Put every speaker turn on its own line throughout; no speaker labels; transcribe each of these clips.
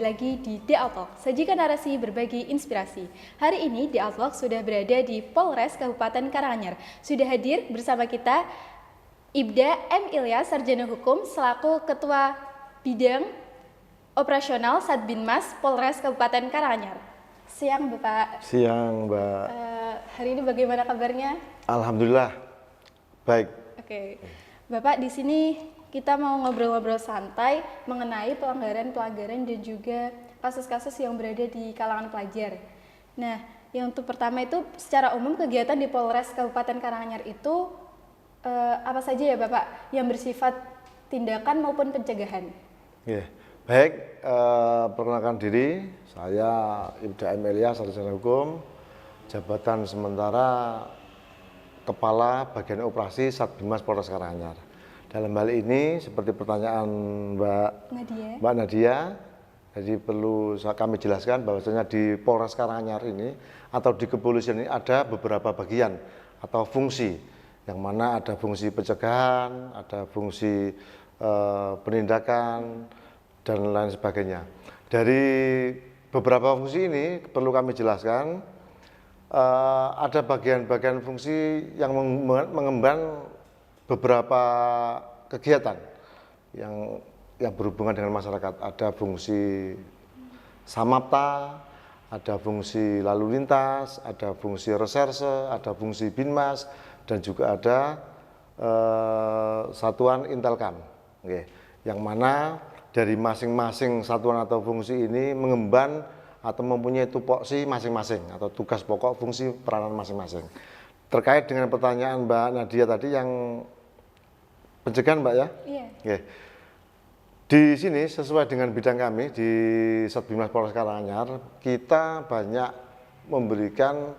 lagi di The Outlook, sajikan narasi berbagi inspirasi. Hari ini The Outlook sudah berada di Polres Kabupaten Karanganyar. Sudah hadir bersama kita Ibda M. Ilyas, Sarjana Hukum, selaku Ketua Bidang Operasional Satbinmas Polres Kabupaten Karanganyar. Siang Bapak.
Siang Mbak.
Hari ini bagaimana kabarnya?
Alhamdulillah, baik.
Oke, Bapak, di sini kita mau ngobrol-ngobrol santai mengenai pelanggaran-pelanggaran dan juga kasus-kasus yang berada di kalangan pelajar. Nah, yang untuk pertama itu secara umum kegiatan di Polres Kabupaten Karanganyar itu apa saja ya Bapak yang bersifat tindakan maupun pencegahan?
Ya, baik, perkenalkan diri, saya Ibda M. Ilyas, Sarjana Hukum, jabatan sementara Kepala Bagian Operasi Satbinmas Polres Karanganyar. Dalam hal ini, seperti pertanyaan Mbak Nadia, jadi perlu kami jelaskan bahwasanya di Polres Karanganyar ini atau di kepolisian ini ada beberapa bagian atau fungsi, yang mana ada fungsi pencegahan, ada fungsi penindakan, dan lain sebagainya. Dari beberapa fungsi ini perlu kami jelaskan, ada bagian-bagian fungsi yang mengemban beberapa kegiatan yang berhubungan dengan masyarakat. Ada fungsi samapta, ada fungsi lalu lintas, ada fungsi reserse, ada fungsi binmas, dan juga ada satuan intelkam, yang mana dari masing-masing satuan atau fungsi ini mengemban atau mempunyai tupoksi masing-masing atau tugas pokok fungsi peranan masing-masing. Terkait dengan pertanyaan Mbak Nadia tadi yang pencegahan, Mbak ya?
Iya.
Oke. Di sini sesuai dengan bidang kami di Satbinmas Polres Karanganyar, kita banyak memberikan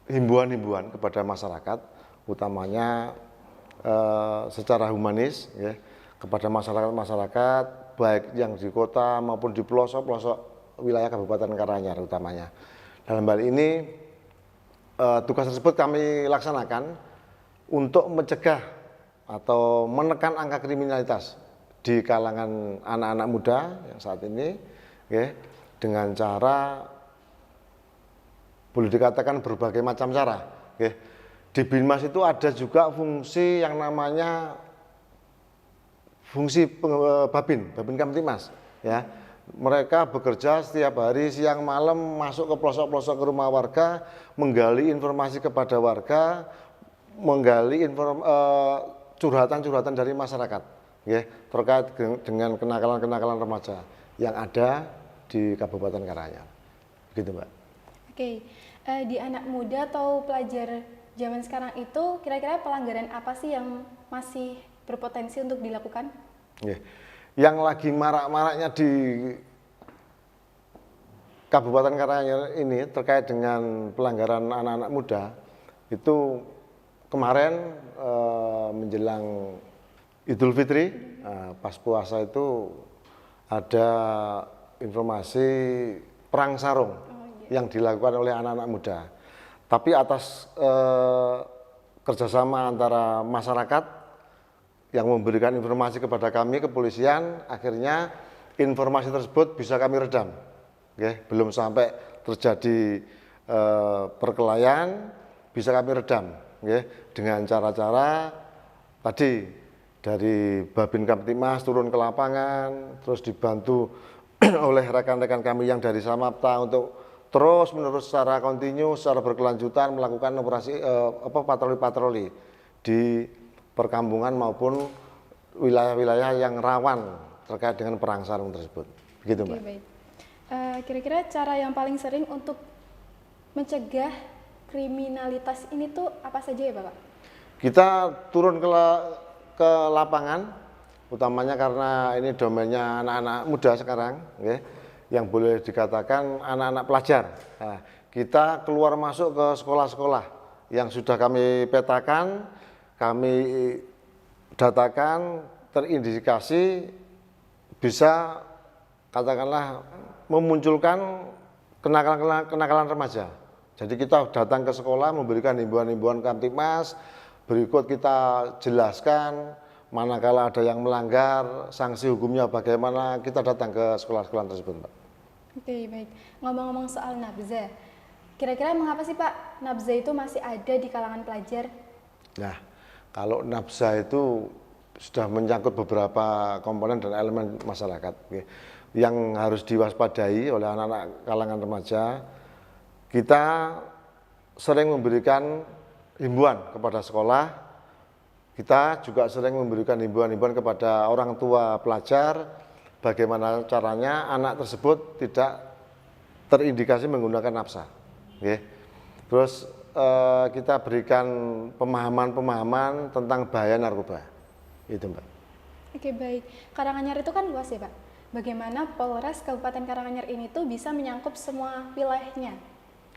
himbauan-himbauan kepada masyarakat, utamanya secara humanis, ya, kepada masyarakat baik yang di kota maupun di pelosok-pelosok wilayah Kabupaten Karanganyar utamanya. Dalam hal ini tugas tersebut kami laksanakan untuk mencegah atau menekan angka kriminalitas di kalangan anak-anak muda yang saat ini, dengan cara boleh dikatakan berbagai macam cara. Di Binmas itu ada juga fungsi yang namanya fungsi Babin Kamtibmas, ya. Mereka bekerja setiap hari siang malam masuk ke pelosok-pelosok ke rumah warga, menggali informasi kepada warga, menggali curhatan-curhatan dari masyarakat, ya, terkait dengan kenakalan-kenakalan remaja yang ada di Kabupaten Karanganyar. Begitu, Mbak.
Oke, di anak muda atau pelajar zaman sekarang itu kira-kira pelanggaran apa sih yang masih berpotensi untuk dilakukan?
Ya. Yang lagi marak-maraknya di Kabupaten Karanganyar ini terkait dengan pelanggaran anak-anak muda itu kemarin menjelang Idul Fitri, pas puasa itu ada informasi perang sarung yang dilakukan oleh anak-anak muda. Tapi atas kerjasama antara masyarakat yang memberikan informasi kepada kami, kepolisian, akhirnya informasi tersebut bisa kami redam. Belum sampai terjadi perkelahian, bisa kami redam. Dengan cara-cara tadi dari Babin Kamtibmas turun ke lapangan, terus dibantu oleh rekan-rekan kami yang dari Samapta untuk terus-menerus secara kontinu, secara berkelanjutan melakukan operasi patroli-patroli di perkampungan maupun wilayah-wilayah yang rawan terkait dengan perang sarung tersebut. Begitu, Mbak.
Baik. Kira-kira cara yang paling sering untuk mencegah kriminalitas ini tuh apa saja ya, Bapak?
Kita turun ke lapangan, utamanya karena ini domainnya anak-anak muda sekarang, yang boleh dikatakan anak-anak pelajar. Nah, kita keluar masuk ke sekolah-sekolah yang sudah kami petakan, kami datakan, terindikasi bisa katakanlah memunculkan kenakalan remaja. Jadi kita datang ke sekolah memberikan himbauan-himbauan Kamtibmas, berikut kita jelaskan manakala ada yang melanggar, sanksi hukumnya bagaimana, kita datang ke sekolah-sekolah tersebut, Pak.
Oke, baik. Ngomong-ngomong soal nabza, kira-kira mengapa sih Pak nabza itu masih ada di kalangan pelajar?
Nah, kalau nabza itu sudah menyangkut beberapa komponen dan elemen masyarakat yang harus diwaspadai oleh anak-anak kalangan remaja. Kita sering memberikan himbauan kepada sekolah, kita juga sering memberikan himbauan-himbauan kepada orang tua pelajar, bagaimana caranya anak tersebut tidak terindikasi menggunakan nafsa. Terus kita berikan pemahaman-pemahaman tentang bahaya narkoba. Itu, Mbak.
Oke, baik. Karanganyar itu kan luas ya, Pak. Bagaimana Polres Kabupaten Karanganyar ini tuh bisa menyangkup semua wilayahnya?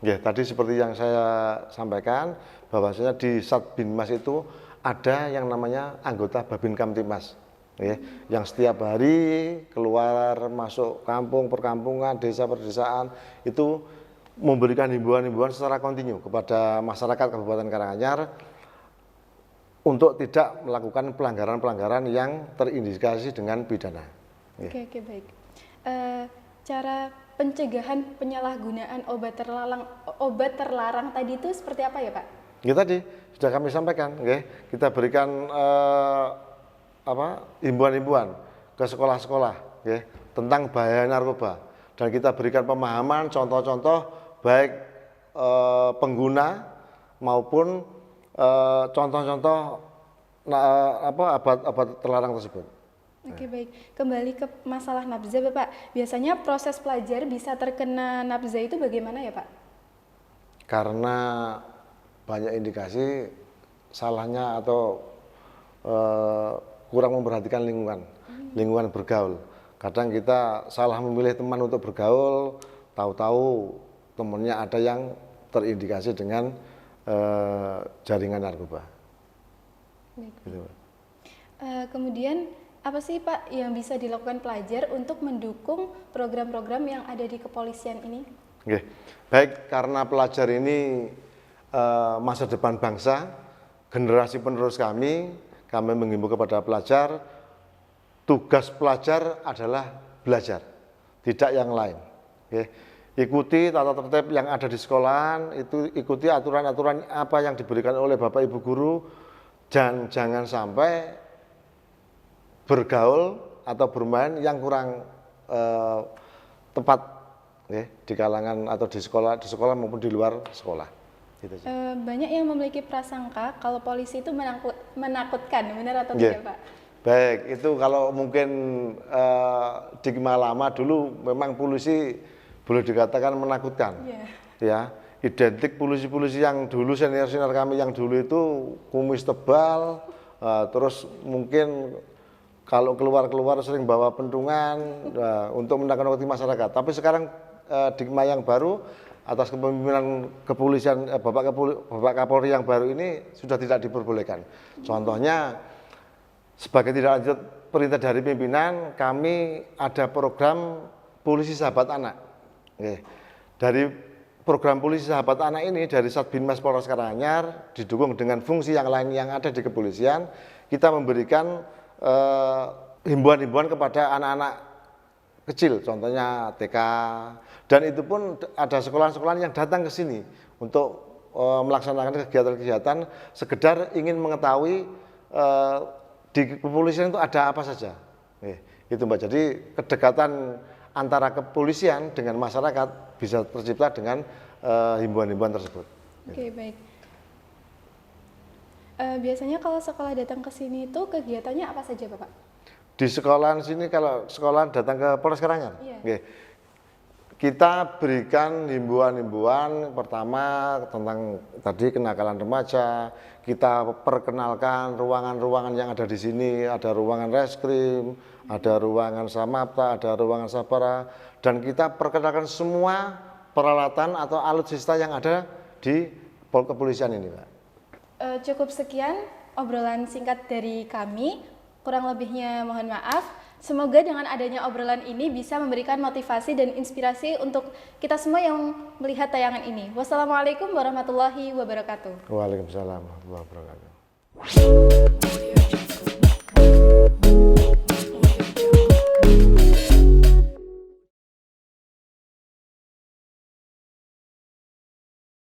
Ya, tadi seperti yang saya sampaikan, bahwasanya di Satbinmas itu ada yang namanya anggota Babin Kamtibmas, yang setiap hari keluar masuk kampung, perkampungan, desa, perdesaan, itu memberikan himbauan-himbauan secara kontinu kepada masyarakat Kabupaten Karanganyar untuk tidak melakukan pelanggaran-pelanggaran yang terindikasi dengan pidana.
Oke, baik. Cara pencegahan penyalahgunaan obat terlarang tadi itu seperti apa ya, Pak?
Ya tadi sudah kami sampaikan, kita berikan himbauan-himbauan ke sekolah-sekolah tentang bahaya narkoba, dan kita berikan pemahaman, contoh-contoh baik pengguna maupun contoh-contoh obat terlarang tersebut.
Oke, baik. Kembali ke masalah nabza, Bapak. Biasanya proses pelajar bisa terkena nabza itu bagaimana ya, Pak?
Karena banyak indikasi salahnya atau kurang memperhatikan lingkungan bergaul. Kadang kita salah memilih teman untuk bergaul, tahu-tahu temannya ada yang terindikasi dengan jaringan narkoba. Gitu, Pak.
Kemudian apa sih Pak yang bisa dilakukan pelajar untuk mendukung program-program yang ada di kepolisian ini?
Oke, baik, karena pelajar ini masa depan bangsa, generasi penerus kami menghimbau kepada pelajar, tugas pelajar adalah belajar, tidak yang lain. Ikuti tata tertib yang ada di sekolahan, itu ikuti aturan-aturan apa yang diberikan oleh Bapak Ibu guru, dan jangan sampai bergaul atau bermain yang kurang tepat di kalangan atau di sekolah maupun di luar sekolah. Gitu.
Banyak yang memiliki prasangka kalau polisi itu menakutkan, benar atau tidak, Pak?
Baik, itu kalau mungkin stigma lama dulu memang polisi boleh dikatakan menakutkan. Ya, identik polisi-polisi yang dulu senior-senior kami yang dulu itu kumis tebal, terus mungkin kalau keluar-keluar sering bawa pentungan untuk menakut-nakuti masyarakat. Tapi sekarang stigma yang baru atas kepemimpinan kepolisian Bapak Kapolri yang baru ini sudah tidak diperbolehkan. Contohnya sebagai tindak lanjut perintah dari pimpinan, kami ada program polisi sahabat anak. Dari program polisi sahabat anak ini dari Satbinmas Polres Karanganyar didukung dengan fungsi yang lain yang ada di kepolisian, kita memberikan himbauan-himbauan kepada anak-anak kecil, contohnya TK, dan itu pun ada sekolah-sekolah yang datang ke sini untuk melaksanakan kegiatan-kegiatan sekedar ingin mengetahui di kepolisian itu ada apa saja. Itu Mbak, jadi kedekatan antara kepolisian dengan masyarakat bisa tercipta dengan himbauan-himbauan tersebut.
Oke, baik. Biasanya kalau sekolah datang ke sini itu kegiatannya apa saja, Bapak?
Di sekolah sini, kalau sekolah datang ke Polres Karanganyar, kita berikan himbauan-himbauan pertama tentang tadi kenakalan remaja, kita perkenalkan ruangan-ruangan yang ada di sini, ada ruangan reskrim, ada ruangan samapta, ada ruangan sabara, dan kita perkenalkan semua peralatan atau alutsista yang ada di kepolisian ini, Pak.
Cukup sekian obrolan singkat dari kami, kurang lebihnya mohon maaf. Semoga dengan adanya obrolan ini bisa memberikan motivasi dan inspirasi untuk kita semua yang melihat tayangan ini. Wassalamualaikum warahmatullahi wabarakatuh.
Waalaikumsalam warahmatullahi wabarakatuh.